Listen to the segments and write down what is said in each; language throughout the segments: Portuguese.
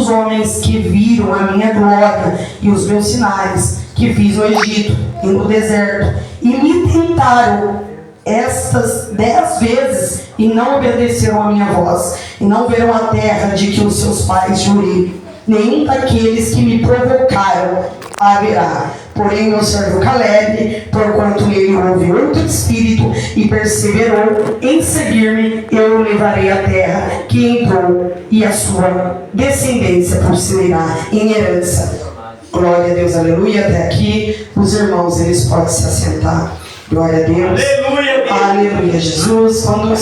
os homens que viram a minha glória e os meus sinais que fiz no Egito e no deserto, e me tentaram estas 10 vezes e não obedeceram a minha voz, e não verão a terra de que os seus pais jurei, nenhum daqueles que me provocaram haverá. Porém, meu servo Caleb, porquanto nele houve outro espírito e perseverou em seguir-me, eu o levarei à terra que entrou, e a sua descendência possuirá em herança. Glória a Deus, aleluia. Até aqui, os irmãos, eles podem se assentar. Glória a Deus. Aleluia, aleluia, Jesus. Quando o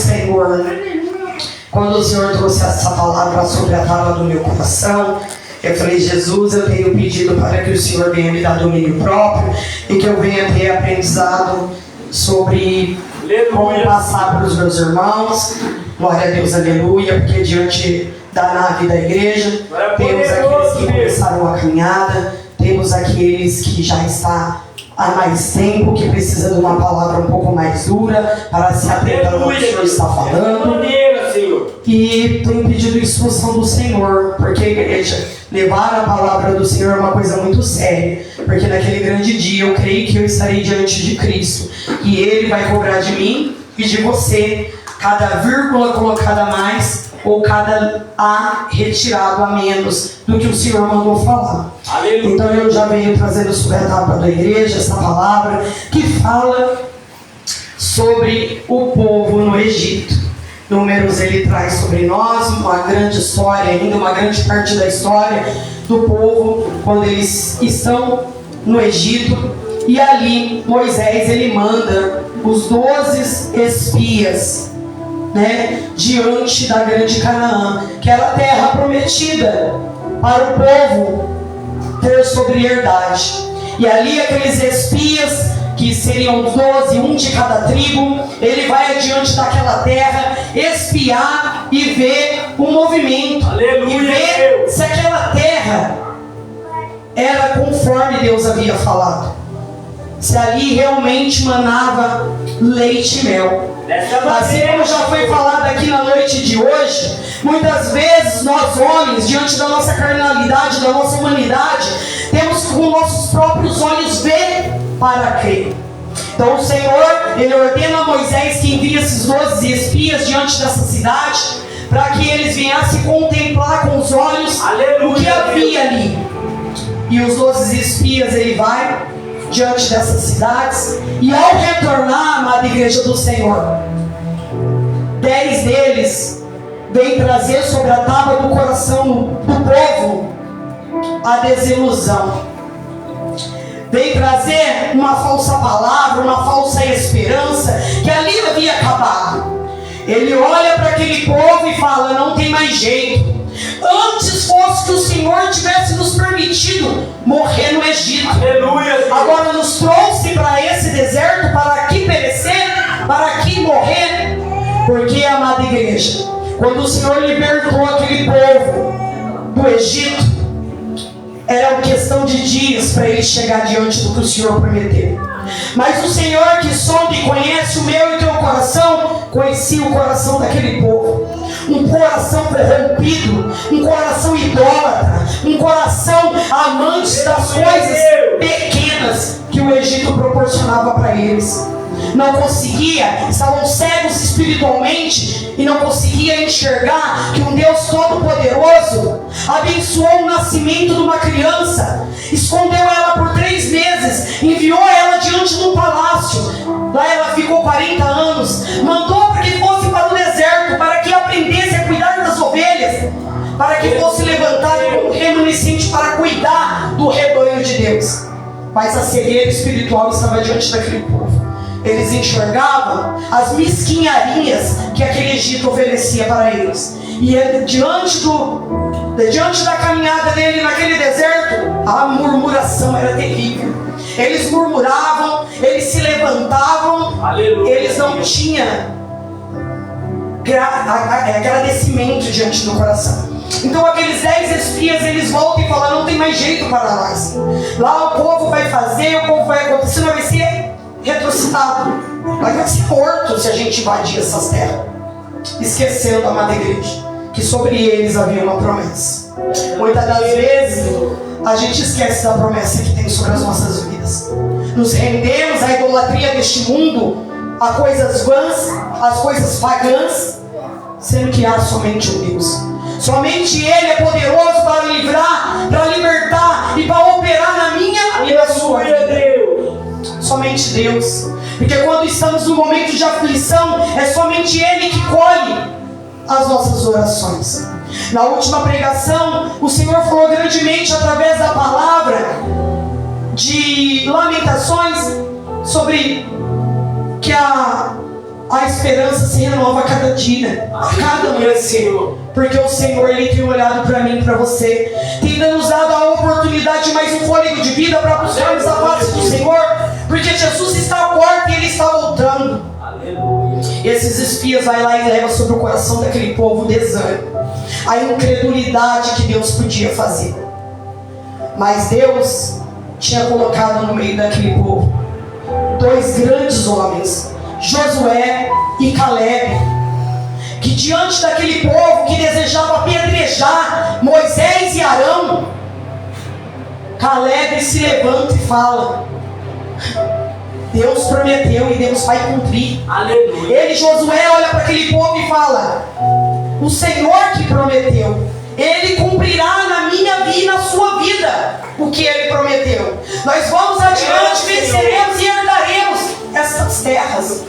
Senhor trouxe essa palavra sobre a tábua do meu coração, eu falei: Jesus, eu tenho pedido para que o Senhor venha me dar domínio próprio e que eu venha ter aprendizado sobre como passar para os meus irmãos. Glória a Deus, aleluia, porque diante da nave da igreja, temos aqueles que começaram a caminhada, temos aqueles que já estão há mais tempo, que precisa de uma palavra um pouco mais dura para se atentar ao que o Senhor está falando. E tenho pedido instrução do Senhor, porque, igreja, levar a palavra do Senhor é uma coisa muito séria, porque naquele grande dia eu creio que eu estarei diante de Cristo e Ele vai cobrar de mim e de você cada vírgula colocada a mais ou cada A retirado a menos do que o Senhor mandou falar. Aleluia. Então eu já venho trazendo sobre a etapa da igreja essa palavra que fala sobre o povo no Egito. Números ele traz sobre nós uma grande história, ainda uma grande parte da história do povo quando eles estão no Egito, e ali Moisés ele manda os 12 espias, diante da grande Canaã, que era a terra prometida para o povo ter sobre herdade. E ali aqueles espias, que seriam 12, um de cada tribo, ele vai adiante daquela terra espiar e ver o movimento. Aleluia. E ver se aquela terra era conforme Deus havia falado, se ali realmente manava leite e mel. Assim como já foi falado aqui na noite de hoje, muitas vezes nós homens, diante da nossa carnalidade, da nossa humanidade, temos com nossos próprios olhos ver para crer. Então o Senhor, Ele ordena a Moisés que envie esses 12 espias diante dessa cidade, para que eles viessem contemplar com os olhos o que havia ali. E os 12 espias, ele vai diante dessas cidades, e ao retornar, amada igreja do Senhor, 10 deles vêm trazer sobre a tábua do coração do povo a desilusão, vem trazer uma falsa palavra, uma falsa esperança, que ali havia acabado. Ele olha para aquele povo e fala: não tem mais jeito. Antes fosse que o Senhor tivesse nos permitido morrer no Egito. Aleluia. Agora nos trouxe para esse deserto, para aqui perecer, para aqui morrer. Porque, amada igreja, quando o Senhor libertou aquele povo do Egito, era uma questão de dias para ele chegar diante do que o Senhor prometeu. Mas o Senhor, que sonda e conhece o meu e o teu coração, conhecia o coração daquele povo. Um coração corrompido, um coração idólatra, um coração amante das coisas pequenas que o Egito proporcionava para eles. Não conseguia, estavam cegos espiritualmente e não conseguia enxergar que um Deus Todo-Poderoso abençoou o nascimento de uma criança, escondeu ela por 3 meses, enviou ela diante de um palácio. Lá ela ficou 40 anos, mandou para que fosse para o deserto, para que aprendesse a cuidar das ovelhas, para que fosse levantado um remanescente para cuidar do rebanho de Deus. Mas a cegueira espiritual estava diante daquele povo. Eles enxergavam as mesquinharias que aquele Egito oferecia para eles. E ele, diante da caminhada dele naquele deserto, a murmuração era terrível. Eles murmuravam, eles se levantavam. Aleluia. Eles não tinham agradecimento diante do coração. Então aqueles 10 espias, eles voltam e falam: não tem mais jeito para nós. Lá o povo vai fazer, o povo vai acontecer, não vai ser retrocitado, vai ser morto se a gente invadir essas terras. Esquecendo, amada igreja, que sobre eles havia uma promessa. Muitas Muitas das vezes a gente esquece da promessa que tem sobre as nossas vidas. Nos rendemos à idolatria deste mundo, a coisas vãs, as coisas pagãs, sendo que há somente um Deus. Somente Ele é poderoso para livrar, para libertar e para operar na minha e na sua vida. Somente Deus. Porque quando estamos no momento de aflição, é somente Ele que colhe as nossas orações. Na última pregação, o Senhor falou grandemente através da palavra de Lamentações sobre que a esperança se renova a cada dia, a cada amanhecer. Porque o Senhor, Ele tem olhado para mim e para você, tem nos dado a oportunidade de mais um fôlego de vida para buscarmos a face do Senhor, porque Jesus está à porta e Ele está voltando. E esses espias vai lá e leva sobre o coração daquele povo o desânimo, a incredulidade que Deus podia fazer. Mas Deus tinha colocado no meio daquele povo dois grandes homens, Josué e Caleb, que diante daquele povo que desejava apedrejar Moisés e Arão, Caleb se levanta e fala: Deus prometeu e Deus vai cumprir. Aleluia. Ele, Josué, olha para aquele povo e fala: o Senhor que prometeu, Ele cumprirá na minha vida e na sua vida o que Ele prometeu. Nós vamos adiante, venceremos e herdaremos essas terras.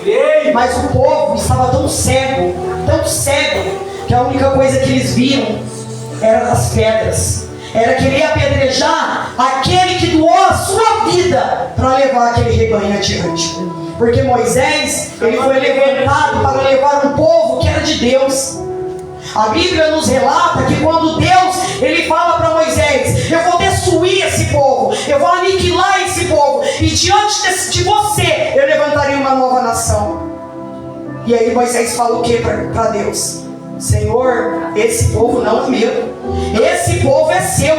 Mas o povo estava tão cego, que a única coisa que eles viam era as pedras. Era querer apedrejar aquele que doou a sua vida para levar aquele rebanho adiante. Porque Moisés, ele foi levantado para levar um povo que era de Deus. A Bíblia nos relata que quando Deus, Ele fala para Moisés: eu vou destruir esse povo, eu vou aniquilar esse povo, e diante de você eu levantarei uma nova nação. E aí Moisés fala o que para Deus? Senhor, esse povo não é meu, esse povo é seu.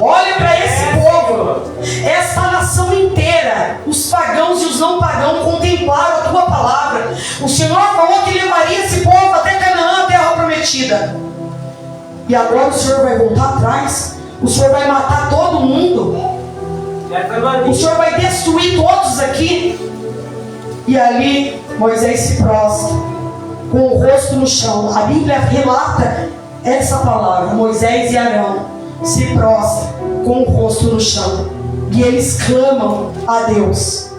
Olha para esse povo, esta nação inteira, os pagãos e os não pagãos contemplaram a tua palavra. O Senhor falou que levaria esse povo até Canaã, a terra prometida. E agora o Senhor vai voltar atrás? O Senhor vai matar todo mundo? O Senhor vai destruir todos aqui? E ali Moisés se prostra, com o rosto no chão. A Bíblia relata essa palavra: Moisés e Arão se prostram com o rosto no chão, e eles clamam a Deus.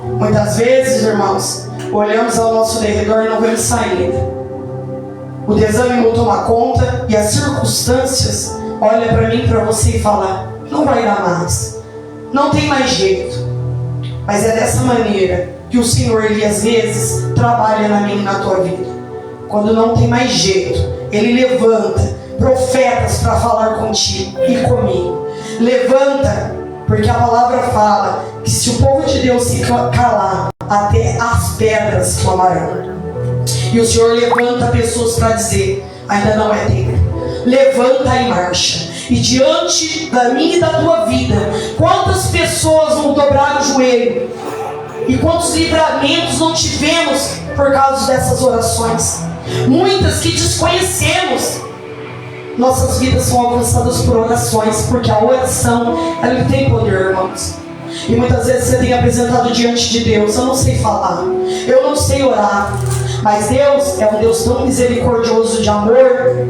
Muitas vezes, irmãos, olhamos ao nosso derredor e não vemos saída. O desânimo toma conta e as circunstâncias olham para mim e para você e falam: não vai dar mais, não tem mais jeito. Mas é dessa maneira que o Senhor, Ele às vezes trabalha na minha e na tua vida. Quando não tem mais jeito, Ele levanta profetas para falar contigo e comigo. Levanta, porque a palavra fala que se o povo de Deus se calar, até as pedras clamarão. E o Senhor levanta pessoas para dizer: ainda não é tempo, levanta e marcha. E diante da minha e da tua vida, quantas pessoas vão dobrar o joelho, e quantos livramentos não tivemos por causa dessas orações. Muitas que desconhecemos. Nossas vidas são alcançadas por orações, porque a oração, ela tem poder, irmãos. E muitas vezes você tem apresentado diante de Deus: eu não sei falar, eu não sei orar. Mas Deus é um Deus tão misericordioso de amor,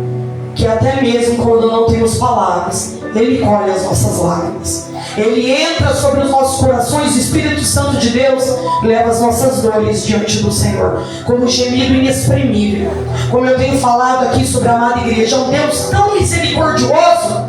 que até mesmo quando não temos palavras, Ele colhe as nossas lágrimas. Ele entra sobre os nossos corações, o Espírito Santo de Deus leva as nossas dores diante do Senhor, como gemido inexprimível. Como eu tenho falado aqui sobre a amada igreja, é um Deus tão misericordioso,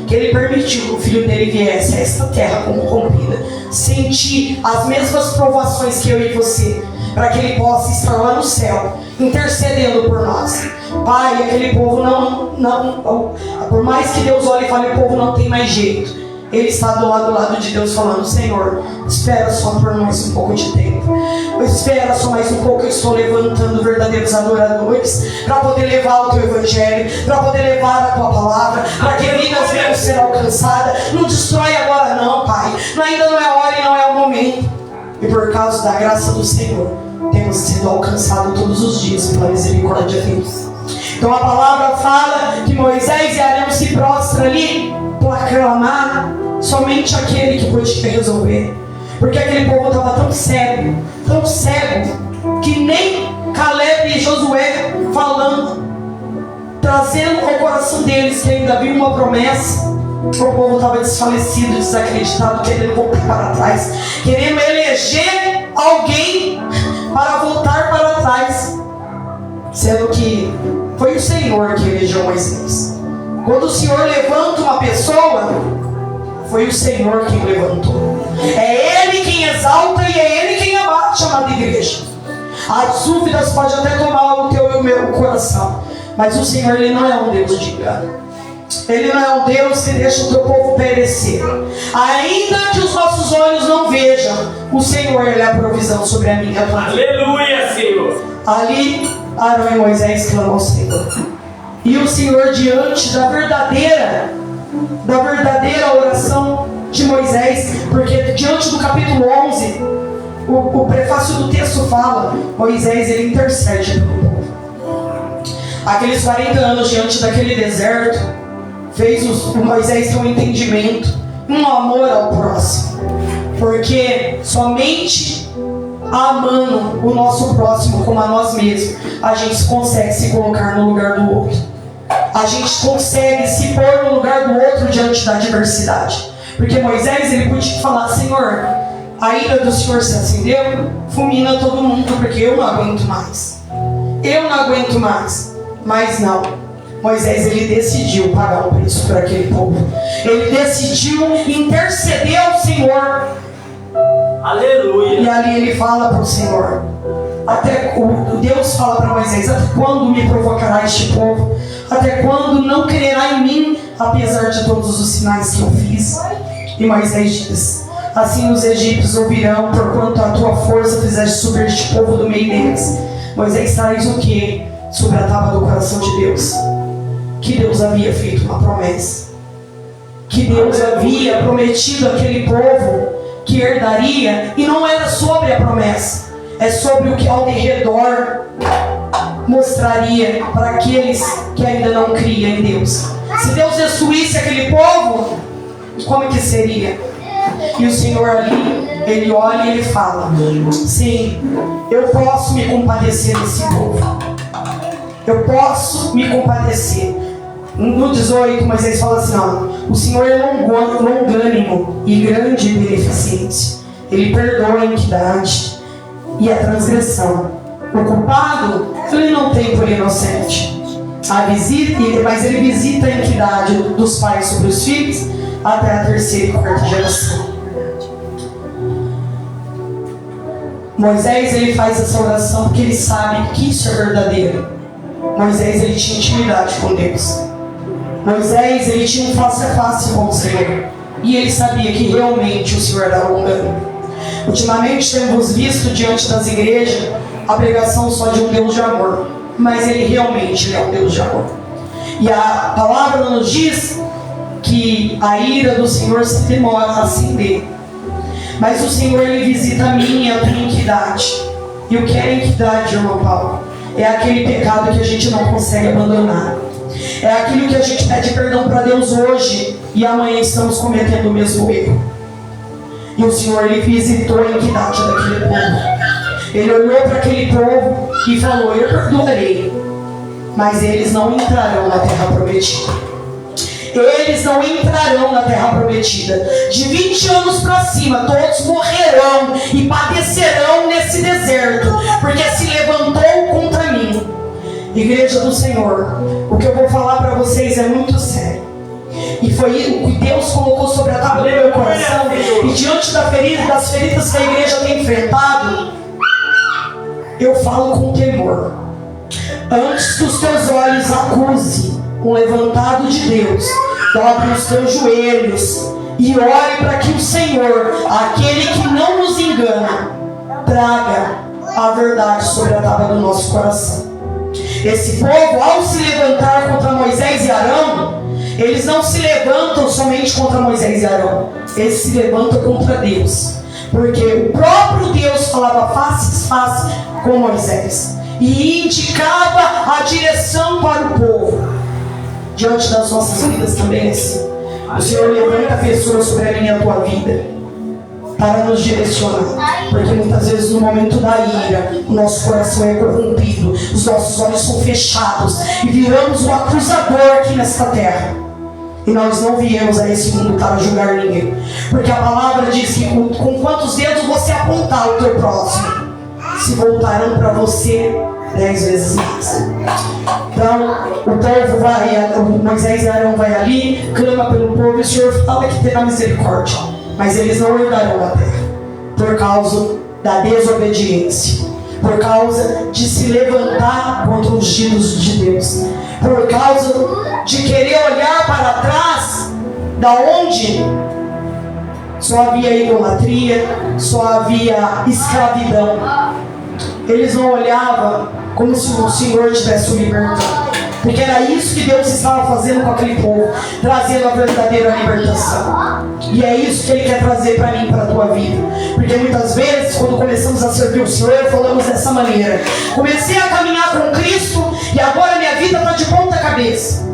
que Ele permitiu que o Filho dele viesse a esta terra como corrompida, sentir as mesmas provações que eu e você, para que Ele possa estar lá no céu, intercedendo por nós. Pai, aquele povo não, por mais que Deus olhe e fale: o povo não tem mais jeito, Ele está do lado de Deus falando: Senhor, espera só por mais um pouco de tempo, espera só mais um pouco. Eu estou levantando verdadeiros adoradores para poder levar o teu evangelho, para poder levar a tua palavra, para que vidas venham ser alcançadas. Não destrói agora não, Pai, ainda não é a hora e não é o momento. E por causa da graça do Senhor, temos sido alcançados todos os dias pela misericórdia de Deus. Então a palavra fala que Moisés e Arão se prostram somente aquele que podia resolver. Porque aquele povo estava tão cego, que nem Caleb e Josué falando, trazendo ao coração deles que ainda havia uma promessa. O povo estava desfalecido, desacreditado, querendo voltar para trás, querendo eleger alguém para voltar para trás, sendo que foi o Senhor que elegeu Moisés. Quando o Senhor levanta uma pessoa, foi o Senhor quem levantou. É Ele quem exalta e é Ele quem abate, amada igreja. As dúvidas podem até tomar o teu e o meu coração, mas o Senhor, Ele não é um Deus de engano. Ele não é um Deus que deixa o teu povo perecer. Ainda que os nossos olhos não vejam, o Senhor, Ele é a provisão sobre a minha vida. Aleluia, Senhor. Ali, Arão e Moisés clamam ao Senhor. E o Senhor, diante da verdadeira oração de Moisés, porque diante do capítulo 11, o prefácio do texto fala, Moisés, ele intercede pelo povo. Aqueles 40 anos diante daquele deserto, fez o Moisés ter um entendimento, um amor ao próximo, porque somente amando o nosso próximo como a nós mesmos, a gente consegue se colocar no lugar do outro, a gente consegue se pôr no lugar do outro diante da adversidade. Porque Moisés, ele podia falar, Senhor, a ira do Senhor se acendeu, fulmina todo mundo, porque eu não aguento mais, mas não. Moisés, ele decidiu pagar um preço por aquele povo. Ele decidiu interceder ao Senhor. Aleluia. E ali ele fala para o Senhor, Deus fala para Moisés, até quando me provocará este povo? Até quando não crerá em mim, apesar de todos os sinais que eu fiz? E Moisés diz, assim os egípcios ouvirão, porquanto a tua força fizeste subir este povo do meio deles. Moisés traz o que? Sobre a tábua do coração de Deus. Que Deus havia feito uma promessa, que Deus havia prometido àquele povo que herdaria, e não era sobre a promessa, é sobre o que ao derredor mostraria para aqueles que ainda não criam em Deus. Se Deus destruísse aquele povo, como que seria? E o Senhor ali, Ele olha e Ele fala, sim, eu posso me compadecer desse povo, eu posso me compadecer. No 18, Moisés fala assim, não, o Senhor é longânimo e grande e beneficente. Ele perdoa a iniquidade e a transgressão. O culpado, ele não tem por inocente. Mas ele visita a iniquidade dos pais sobre os filhos até a terceira e quarta geração. Moisés, ele faz essa oração porque ele sabe que isso é verdadeiro. Moisés, ele tinha intimidade com Deus. Moisés, ele tinha um face a face com o Senhor, e ele sabia que realmente o Senhor era longânimo. Ultimamente temos visto diante das igrejas a pregação só de um Deus de amor, mas ele realmente é um Deus de amor. E a palavra nos diz que a ira do Senhor se demora a acender, mas o Senhor, ele visita a minha e a tua iniquidade. E o que é iniquidade, irmão Paulo? É aquele pecado que a gente não consegue abandonar. É aquilo que a gente pede perdão para Deus hoje e amanhã estamos cometendo o mesmo erro. E o Senhor, ele visitou a iniquidade daquele povo. Ele olhou para aquele povo e falou, eu perdoarei, mas eles não entrarão na terra prometida. Eles não entrarão na terra prometida. De 20 anos para cima, todos morrerão e padecerão nesse deserto, porque se levantou contra mim. Igreja do Senhor, o que eu vou falar para vocês é muito sério. E foi o que Deus colocou sobre a tábua do meu coração. E diante das feridas que a igreja tem enfrentado, eu falo com temor. Antes que os teus olhos acuse um levantado de Deus, dobre os teus joelhos e ore para que o Senhor, aquele que não nos engana, traga a verdade sobre a tábua do nosso coração. Esse povo, ao se levantar contra Moisés e Arão, eles não se levantam somente contra Moisés e Arão, eles se levantam contra Deus, porque o próprio Deus falava face a face com Moisés e indicava a direção para o povo. Diante das nossas vidas também é assim. O Senhor levanta pessoas sobre a minha e a tua vida para nos direcionar, porque muitas vezes no momento da ira o nosso coração é corrompido, os nossos olhos são fechados e viramos um acusador aqui nesta terra. E nós não viemos a esse mundo para julgar ninguém, porque a palavra diz que com quantos dedos você apontar o teu próximo, se voltarão para você 10 vezes mais. Então o povo vai, Moisés e Arão vai ali, clama pelo povo, e o Senhor fala que terá misericórdia, mas eles não herdarão a terra, por causa da desobediência, por causa de se levantar contra os ungidos de Deus, por causa de querer olhar para trás, da onde só havia idolatria, só havia escravidão. Eles não olhavam como se o Senhor tivesse o libertado, porque era isso que Deus estava fazendo com aquele povo, trazendo a verdadeira libertação. E é isso que Ele quer trazer para mim e para a tua vida, porque muitas vezes quando começamos a servir o Senhor, falamos dessa maneira: comecei a caminhar com Cristo e agora minha vida está de ponta cabeça.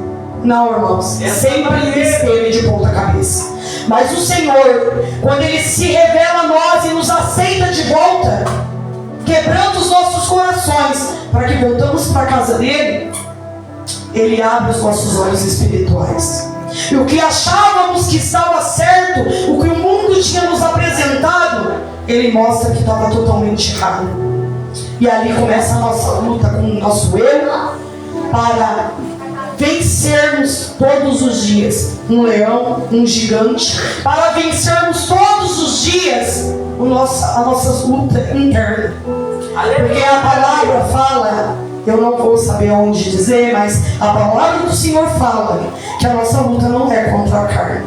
Não, irmãos, sempre esteve de ponta cabeça, mas o Senhor, quando Ele se revela a nós e nos aceita de volta, quebrando os nossos corações para que voltamos para a casa dele, Ele abre os nossos olhos espirituais. E o que achávamos que estava certo, o que o mundo tinha nos apresentado, Ele mostra que estava totalmente errado. E ali começa a nossa luta com o nosso eu, para vencermos todos os dias um leão, um gigante, para vencermos todos os dias a nossa luta interna. Porque a palavra fala, eu não vou saber onde dizer, mas a palavra do Senhor fala que a nossa luta não é contra a carne,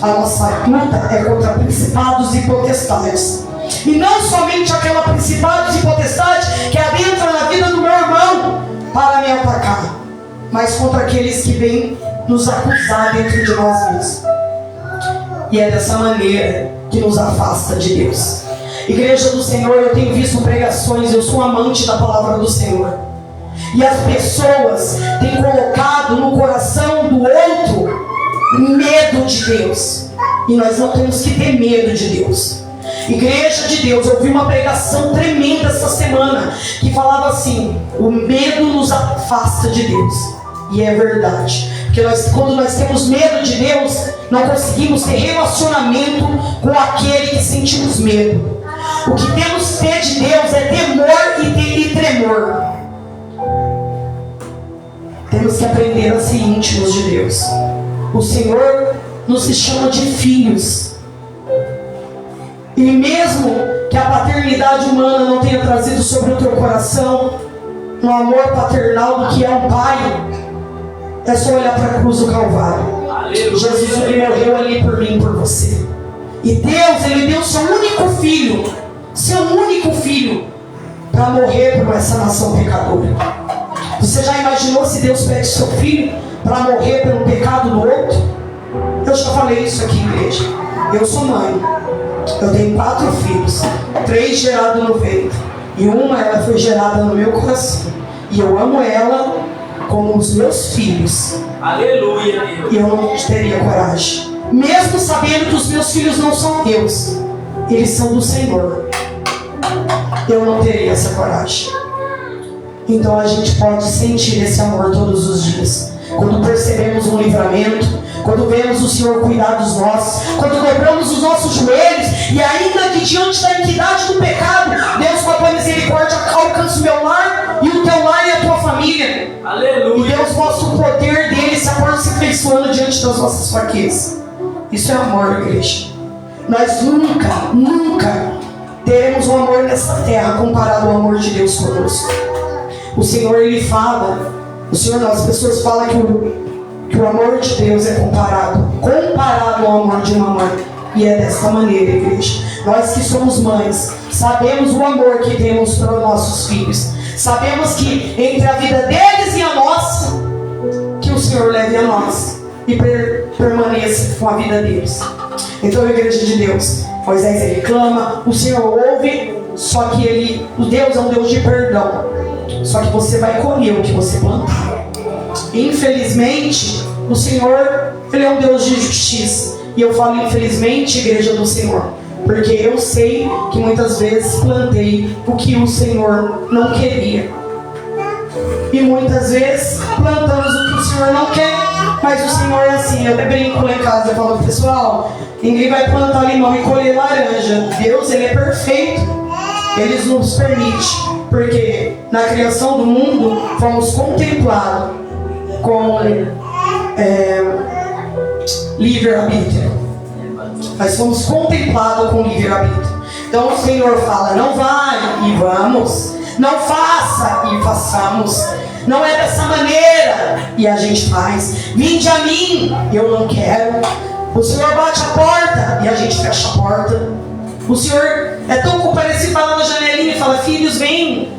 a nossa luta é contra principados e potestades. E não somente aquela principados e potestades que adentra na vida do meu irmão para me atacar, mas contra aqueles que vêm nos acusar dentro de nós mesmos. E é dessa maneira que nos afasta de Deus. Igreja do Senhor, eu tenho visto pregações, eu sou amante da palavra do Senhor, e as pessoas têm colocado no coração do outro medo de Deus, e nós não temos que ter medo de Deus. Igreja de Deus, eu ouvi uma pregação tremenda essa semana, que falava assim: o medo nos afasta de Deus. E é verdade, porque quando nós temos medo de Deus, não conseguimos ter relacionamento com aquele que sentimos medo. O que temos que ter de Deus é temor e tremor. Temos que aprender a ser íntimos de Deus. O Senhor nos chama de filhos. E mesmo que a paternidade humana não tenha trazido sobre o teu coração um amor paternal do que é um pai, é só olhar para a cruz do Calvário. Aleluia. Jesus, Ele morreu ali por mim e por você. E Deus, Ele deu seu único filho, para morrer por essa nação pecadora. Você já imaginou se Deus pede seu filho para morrer pelo pecado do outro? Eu já falei isso aqui, igreja. Eu sou mãe. Eu tenho 4 filhos, 3 gerados no ventre, e uma ela foi gerada no meu coração. E eu amo ela como os meus filhos. Aleluia. E eu não teria coragem, mesmo sabendo que os meus filhos não são meus, eles são do Senhor. Eu não teria essa coragem. Então a gente pode sentir esse amor todos os dias. Quando percebemos um livramento, quando vemos o Senhor cuidar dos nossos, quando dobramos os nossos joelhos, e ainda que diante da iniquidade do pecado, Deus com a tua misericórdia alcança o meu lar, e o teu lar e a tua família. Aleluia. E Deus mostra o poder dele se aperfeiçoando diante das nossas fraquezas. Isso é amor, igreja. Nós nunca teremos um amor nessa terra comparado ao amor de Deus conosco. O Senhor, Ele fala, as pessoas falam que o amor de Deus é comparado ao amor de uma mãe. E é dessa maneira, igreja. Nós que somos mães, sabemos o amor que temos para os nossos filhos. Sabemos que entre a vida deles e a nossa, que o Senhor leve a nós e permaneça com a vida deles. Então, igreja de Deus, Moisés, ele clama, o Senhor ouve, só que o Deus é um Deus de perdão. Só que você vai colher o que você plantar. Infelizmente, o Senhor, Ele é um Deus de justiça. E eu falo infelizmente, igreja do Senhor, porque eu sei que muitas vezes plantei o que o Senhor não queria. E muitas vezes plantamos o que o Senhor não quer. Mas o Senhor é assim, eu até brinco lá em casa, eu falo, pessoal, ninguém vai plantar limão e colher laranja. Deus, Ele é perfeito. Ele nos permite. Porque na criação do mundo fomos contemplados com livre-arbítrio. Nós fomos contemplados com livre-arbítrio. Então o Senhor fala, não vai e vamos. Não faça e façamos. Não é dessa maneira e a gente faz. Vinde a mim, eu não quero. O Senhor bate a porta e a gente fecha a porta. O Senhor é tão comparecido, fala na janelinha e fala, filhos, vem.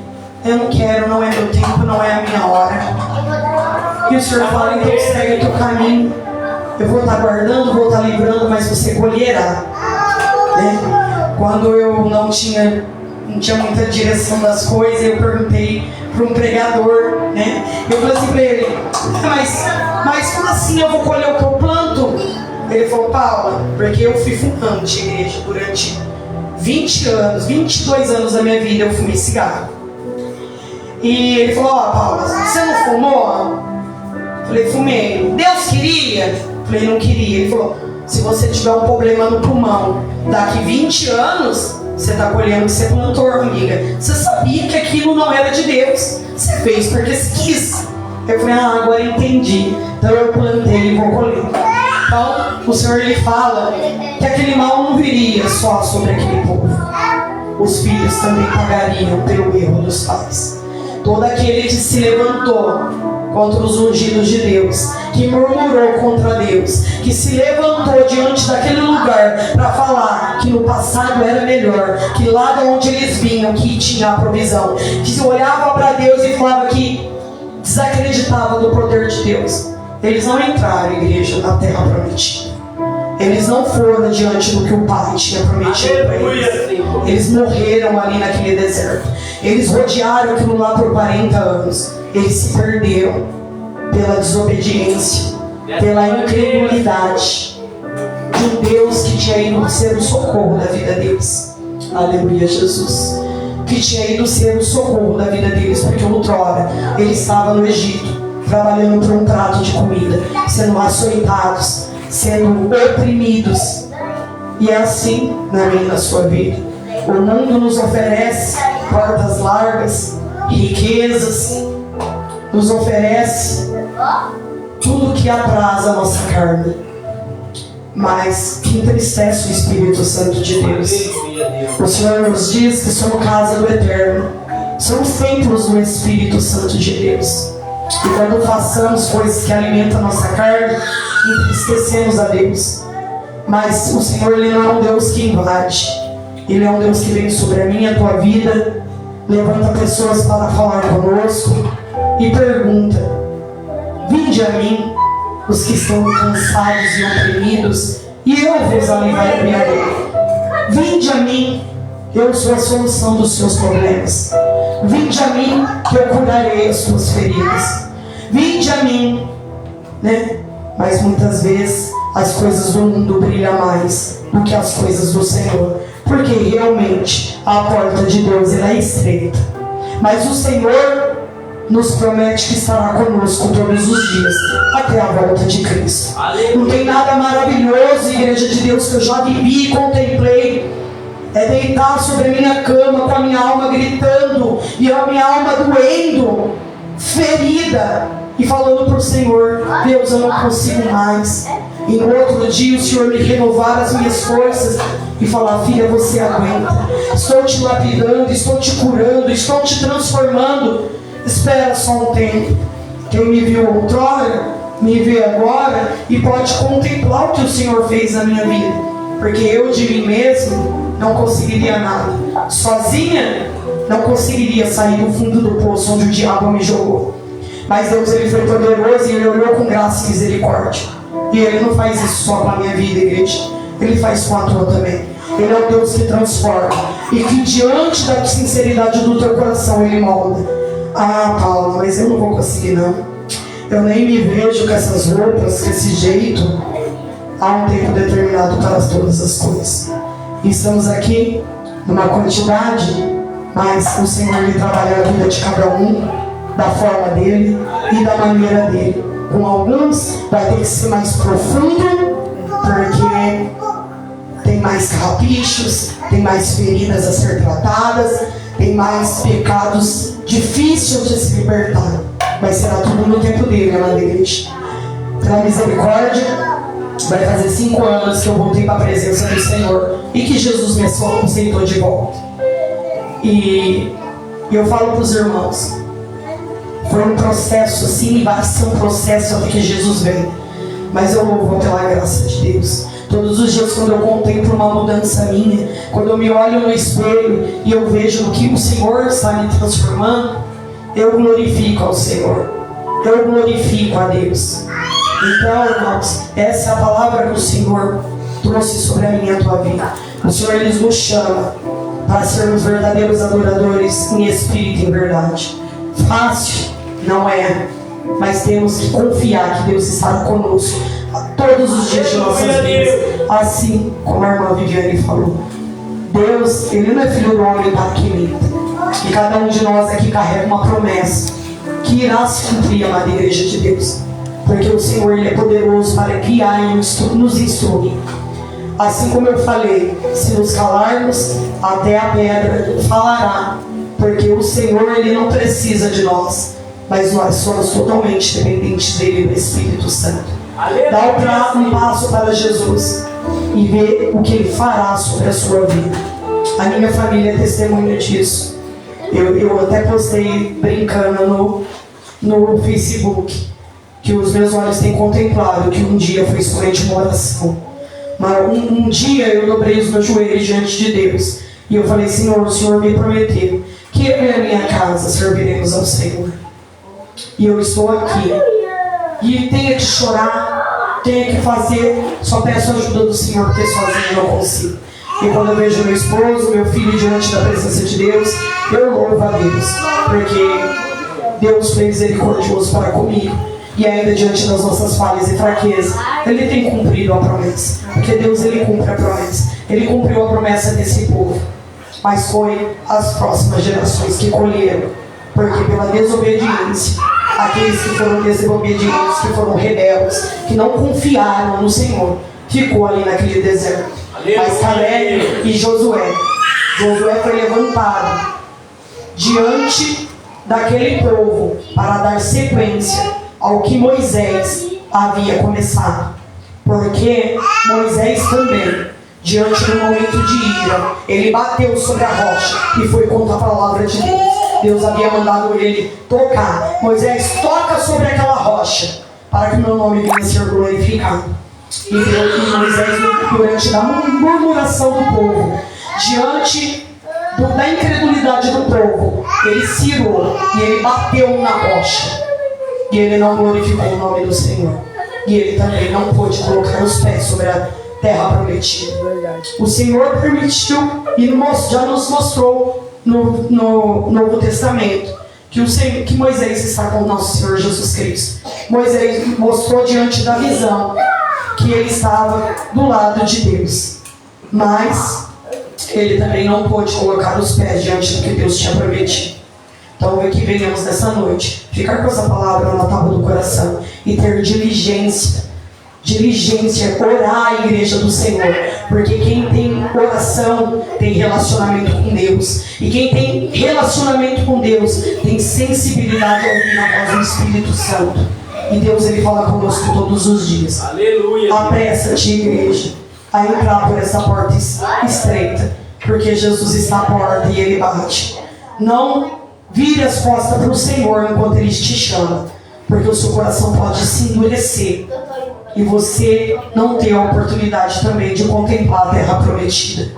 Eu não quero, não é meu tempo, não é a minha hora. E o Senhor fala, então segue o teu caminho. Eu vou estar guardando, vou estar livrando, mas você colherá. Né? Quando eu não tinha muita direção das coisas, eu perguntei para um pregador, né? Eu falei assim para ele, mas como assim eu vou colher o que eu planto? Ele falou, Paula, porque eu fui fumante, igreja, durante 20 anos, 22 anos da minha vida eu fumei cigarro. E ele falou, Paula, você não fumou? Eu falei, fumei. Deus queria? Eu falei, não queria. Ele falou, se você tiver um problema no pulmão, daqui 20 anos, você está colhendo o que você plantou, amiga. Você sabia que aquilo não era de Deus. Você fez porque você quis. Eu falei, agora eu entendi. Então eu plantei e vou colher. Então o Senhor ele fala que aquele mal não viria só sobre aquele povo. Os filhos também pagariam pelo erro dos pais. Todo aquele que se levantou contra os ungidos de Deus, que murmurou contra Deus, que se levantou diante daquele lugar para falar que no passado era melhor, que lá de onde eles vinham que tinha a provisão, que se olhava para Deus e falava que desacreditava do poder de Deus. Eles não entraram, igreja, na terra prometida. Eles não foram diante do que o Pai tinha prometido para eles. Eles morreram ali naquele deserto. Eles rodearam aquilo lá por 40 anos. Eles se perderam pela desobediência, pela incredulidade de um Deus que tinha ido ser o socorro da vida deles. Aleluia, Jesus. Que tinha ido ser o socorro da vida deles, porque outrora ele estava no Egito, trabalhando por um prato de comida, sendo açoitados, sendo oprimidos. E é assim na minha e na sua vida. O mundo nos oferece portas largas, riquezas, nos oferece tudo que atrasa a nossa carne, mas que entristece o Espírito Santo de Deus. O Senhor nos diz que somos casa do Eterno, somos templos do Espírito Santo de Deus. E quando façamos coisas que alimentam a nossa carne, entristecemos a Deus. Mas o Senhor ele não é um Deus que invade. Ele é um Deus que vem sobre a minha e a tua vida, levanta pessoas para falar conosco e pergunta: vinde a mim, os que estão cansados e oprimidos, e eu vos aliviarei. Vinde a mim, eu sou a solução dos seus problemas. Vinde a mim, que eu curarei as suas feridas. Vinde a mim, né? Mas muitas vezes as coisas do mundo brilham mais do que as coisas do Senhor, porque realmente a porta de Deus ela é estreita. Mas o Senhor nos promete que estará conosco todos os dias, até a volta de Cristo. Não tem nada maravilhoso, igreja de Deus, que eu já vivi e contemplei. É deitar sobre a minha cama com a minha alma gritando e a minha alma doendo, ferida, e falando para o Senhor: Deus, eu não consigo mais. E no outro dia o Senhor me renovar as minhas forças e falar: filha, você aguenta. Estou te lapidando, estou te curando, estou te transformando. Espera só um tempo. Quem me viu outrora, me vê agora e pode contemplar o que o Senhor fez na minha vida. Porque eu de mim mesmo não conseguiria nada. Sozinha não conseguiria sair do fundo do poço onde o diabo me jogou. Mas Deus ele foi poderoso e Ele olhou com graça e misericórdia. E Ele não faz isso só com a minha vida, igreja. Ele faz com a tua também. Ele é o Deus que transforma. E que diante da sinceridade do teu coração Ele molda. Ah, Paulo, mas eu não vou conseguir não. Eu nem me vejo com essas roupas, com esse jeito, há um tempo determinado para todas as coisas. E estamos aqui numa quantidade, mas o Senhor lhe trabalha a vida de cada um, da forma dele e da maneira dele. Com alguns vai ter que ser mais profundo, porque tem mais carrapichos, tem mais feridas a ser tratadas, tem mais pecados difíceis de se libertar. Mas será tudo no tempo dele, amada igreja. Pela misericórdia, vai fazer 5 anos que eu voltei para a presença do Senhor e que Jesus me aceitou de volta. E eu falo para os irmãos, foi um processo assim, vai ser um processo até que Jesus vem. Mas eu louvo pela graça de Deus. Todos os dias, quando eu contemplo uma mudança minha, quando eu me olho no espelho e eu vejo que o Senhor está me transformando, eu glorifico ao Senhor, eu glorifico a Deus. Então, irmãos, essa é a palavra que o Senhor trouxe sobre a minha e a tua vida. O Senhor Ele nos chama para sermos verdadeiros adoradores em espírito e em verdade. Fácil não é, mas temos que confiar que Deus está conosco todos os dias de nossas vidas. Assim como a irmã Viviane falou, Deus, Ele não é filho do homem para que minta. E cada um de nós aqui carrega uma promessa que irá se cumprir, amada igreja de Deus. Porque o Senhor Ele é poderoso para guiar e nos instruir. Assim como eu falei, se nos calarmos, até a pedra falará. Porque o Senhor Ele não precisa de nós, mas nós somos totalmente dependentes dele e do Espírito Santo. Dá um passo para Jesus e vê o que Ele fará sobre a sua vida. A minha família é testemunha disso. Eu até postei brincando no Facebook que os meus olhos têm contemplado que um dia foi somente uma oração. Mas um dia eu dobrei os meus joelhos diante de Deus e eu falei: Senhor, o Senhor me prometeu que eu e a minha casa serviremos ao Senhor. E eu estou aqui. E tenha que chorar, tenha que fazer, só peço a ajuda do Senhor, porque sozinho eu não consigo. E quando eu vejo meu esposo, meu filho diante da presença de Deus, eu louvo a Deus, porque Deus foi misericordioso para comigo. E ainda diante das nossas falhas e fraquezas, Ele tem cumprido a promessa. Porque Deus, Ele cumpre a promessa. Ele cumpriu a promessa desse povo. Mas foi as próximas gerações que colheram. Porque pela desobediência, aqueles que foram desobedientes, que foram rebeldes, que não confiaram no Senhor, ficou ali naquele deserto. Mas Caleb e Josué foi levantado diante daquele povo para dar sequência ao que Moisés havia começado. Porque Moisés também, diante do momento de ira, ele bateu sobre a rocha e foi contra a palavra de Deus. Deus havia mandado ele tocar. Moisés, toca sobre aquela rocha, para que o meu nome venha a ser glorificado. E Moisés, durante a murmuração do povo, diante da incredulidade do povo, ele se irou e ele bateu na rocha. E ele não glorificou o nome do Senhor. E ele também não pôde colocar os pés sobre a terra prometida. O Senhor permitiu e já nos mostrou no Novo Testamento que Moisés está com o nosso Senhor Jesus Cristo. Moisés mostrou diante da visão que ele estava do lado de Deus. Mas ele também não pôde colocar os pés diante do que Deus tinha prometido. Então que venhamos nessa noite ficar com essa palavra na tábua do coração e ter diligência, orar a igreja do Senhor, porque quem tem oração tem relacionamento com Deus, e quem tem relacionamento com Deus tem sensibilidade a ouvir a voz do Espírito Santo, e Deus ele fala conosco todos os dias. Aleluia. Apressa-te, igreja, a entrar por essa porta estreita, porque Jesus está à porta e ele bate. Não vire as costas para o Senhor enquanto Ele te chama, porque o seu coração pode se endurecer e você não ter a oportunidade também de contemplar a terra prometida.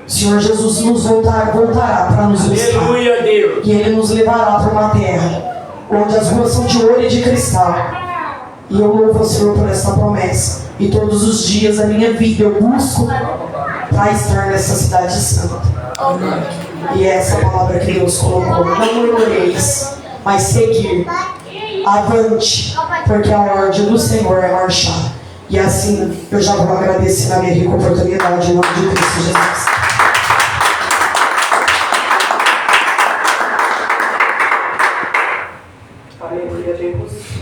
O Senhor Jesus nos voltará para nos buscar. Aleluia, Deus. E Ele nos levará para uma terra onde as ruas são de ouro e de cristal. E eu louvo ao Senhor por essa promessa. E todos os dias da minha vida eu busco para estar nessa cidade santa. E é essa palavra que Deus colocou. Não murmureis, mas seguir. Avante. porque a ordem do Senhor é marchar. E assim eu já vou agradecer na minha rica oportunidade, em nome de Cristo Jesus. Aleluia, Deus.